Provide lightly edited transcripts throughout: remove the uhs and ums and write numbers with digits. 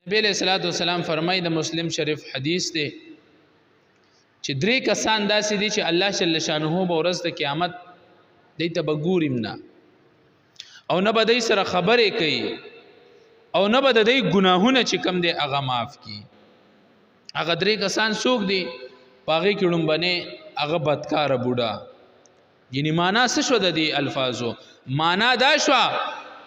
نبی علیہ الصلوۃ والسلام فرمایي د مسلم شریف حدیث دی چې درې کسان داسې دي چې الله جل شانه به ورځ د قیامت دوی ته به ګوریم نه او نه به دوی سره خبرې کوي او نه به د دوی ګناهونه چې کم دی هغه معاف کړي. هغه درې کسان څوک دي؟ په هغې کې لومبنې هغه بدکاره بوډا. یعنې معنا څه شوه د دې الفاظو؟ معنا دا شوه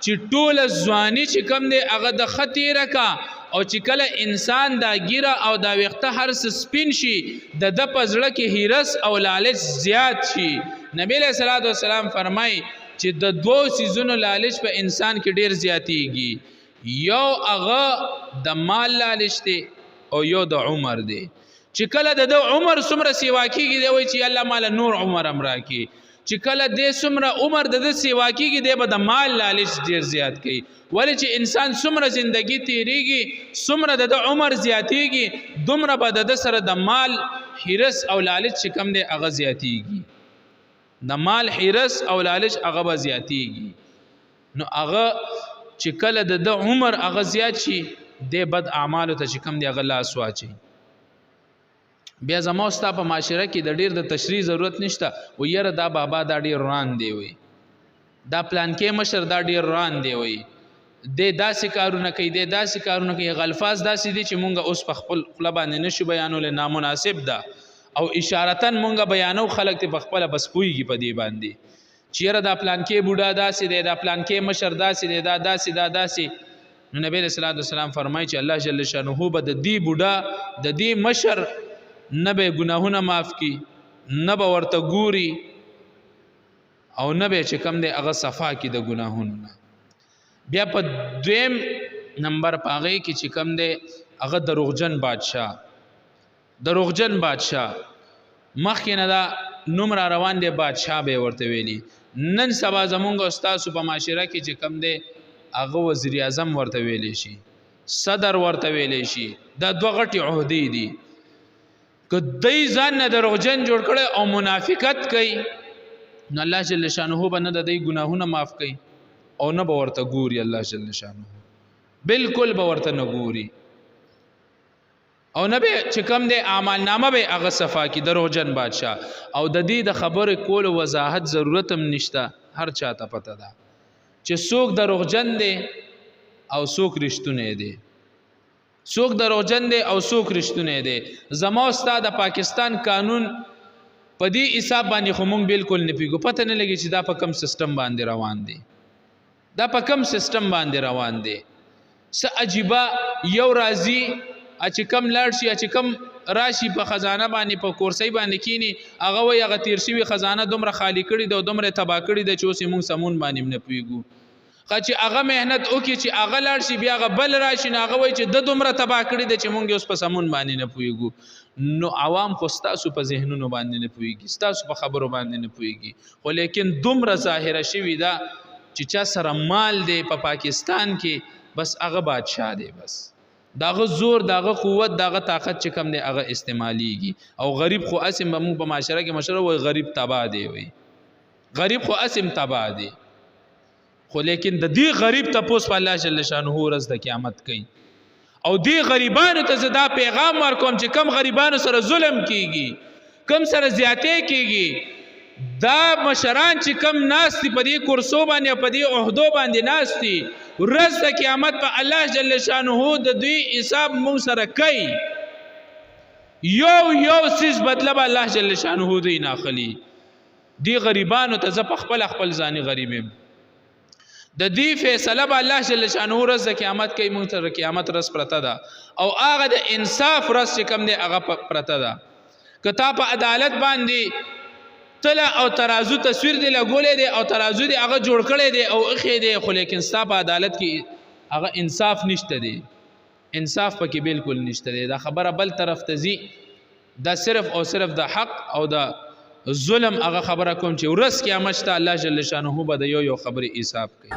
چې ټوله ځواني چې کم دی هغه د ښه تېره کا او چې کله انسان دا ګیره او دا ویښته هر څه سپین شي د ده په زړه کې هیرس او لالچ زیات شي. نبی علیہ الصلوۃ والسلام فرمایي چې د دوو څیزونو لالچ په انسان کې ډیر زیاتیږي. یو هغه د مال لالچ دی او یو د عمر دی. چې کله د ده عمر څومره سیوا کېږي دی وایي چې الله ماله نور عمر هم راکړي. چې کله دې څومره عمر د ده سیوا کېږي دی به د مال لالچ ډېر زیات کوي. ولې چې انسان څومره زندګي تېرېږي څومره د ده عمر زیاتېږي دومره به د ده سره د مال حرص او لالچ چې کم دی هغه زیاتېږي. د مال حرص او لالچ هغه به زیاتېږي. نو هغه چې کله د ده عمر هغه زیات شي دی بد اعمالو ته چې کم دی هغه لاس واچوي. بیا زما او ستا په معاشره کې د ډیر د تشریح ضرورت نشته. و یاره دا بابا دا ډیر روان دی وي، دا پلانکې مشر دا ډیر روان دی وي، دی داسې کارونه کوي، دی داسې کارونه کوي. هغه الفاظ داسې دي چې مونږ اوس په خپل خوله باندې نشو بیانولی، نامناسب ده او اشارتاً مونږ بیانو، خلک ته په خپله بس پوهېږي په دې باندې چې یاره دا پلانکې بوډا داسې دی، دا پلانکې مشر داسې دی، دا داسې دا داسې. نو نبی علیہ الصلوۃ والسلام فرمایي چې الله جل شانه به د دې بوډا د دې مشر نه به ګناهونه معاف کی، نه به ورته ګوري او نه به چې کم دی هغه صفا کی د ګناهونو نه. بیا په دویم نمبر په هغې کې چې کم دی هغه دروغجن بادشاه. دروغجن بادشاه مخکې نه دا نوم را روان دی بادشاه به یې ورته ویلي. نن سبا زمونږ او ستاسو په معاشره کې چې کم دی هغه وزیر اعظم ورته ویلی شي، صدر ورته ویلی شي. دا دوه غټې عهدې دي. که دی ځان نه دروغجن جوړ کړی او منافقت کوي نو الله جل شانه به نه د دی ګناهونه معاف کوي او نه به ورته ګوري. الله جل شانه بالکل به ورته نه ګوري او نه به چې کم دی اعمال نامه به هغه صفا کی. دروغجن بادشاه. او د دې د خبرې کولو وضاحت ضرورت هم نشته، هر چاته پته ده چې څوک دروغجن دی او څوک رښتونی دی، څوک دروغجن دی او څوک رښتونی دی. زما او ستا د پاکستان قانون په دې حساب باندې خو مونږ بالکل نه پوهېږو، پته نه لګي چې دا په کم سیسټم باندې روان دی، دا په کم سیسټم باندې روان دی. څه عجیبه یو راځي چې کم لاړ شي چې کم راشي په خزانه باندې په کورسۍ باندې کینی هغه وایي هغه تیر شوي خزانه دومره خالی کړي ده او دومره تباه کړي ده چې اوس یې مونږ سمون باندې نه پوهېږو. چې هغه مهنت وکړي چې هغه لاړ شي بیا هغه بل راشي نو هغه وایي چې د دومره تباه کړي ده چې مونږ اوس په سمون باندې نه پوهېږو. نو عوام خو ستاسو په ذهنونو باندې نه پوهېږي، ستاسو په خبرو باندې نه پوهېږي، خو لیکن دومره ظاهره شوي ده چې چا سره مال دی په پاکستان کې بس هغه بادشاه دی، بس داغه زور داغه قوت داغه طاقت چې کم دی هغه استعمالیږي. او غریب خو اسم به مونږ په معاشره کې مشره وایي غریب تباه دی، وایي غریب خو اسم تباه دی. خو لیکن د دې غریب تپوس په الله جل شانه ورځ د قیامت کوي. او دې غریبانو ته زه دا پیغام ورکوم چې کم غریبانو سره ظلم کیږي، کم سره زیاتې کیږي، دا مشران چې کم ناستي په دې کرسو باندې په دې عهدو باندې ناستي ورځ د قیامت په الله جل شانه د دوی حساب مونږ سره کوي. یو سیز بدله به الله جل شانه دوی ناخلي. دې غریبانو ته زه په خپل ځاني غریب یم. د دې فیصله به الله جل شانه ورځ د قیامت کوي. مونږ ته قیامت ورځ پرته ده او هغه د انصاف ورځ چې کم دی هغه پرته ده. که تا په عدالت باندې تله او ترازو تصویر دی لګولی دی او ترازو دی هغه جوړ کړی دی او ایښی دی، خو لیکن ستا په عدالت کې هغه انصاف نشته دی، انصاف پکې بالکل نشته دی. دا خبره بل طرف ته ځي. دا صرف او صرف د حق او د ظلم هغه خبره کوم چې ورځ قیامت شته الله جل شانه به د یو خبرې حساب کوي.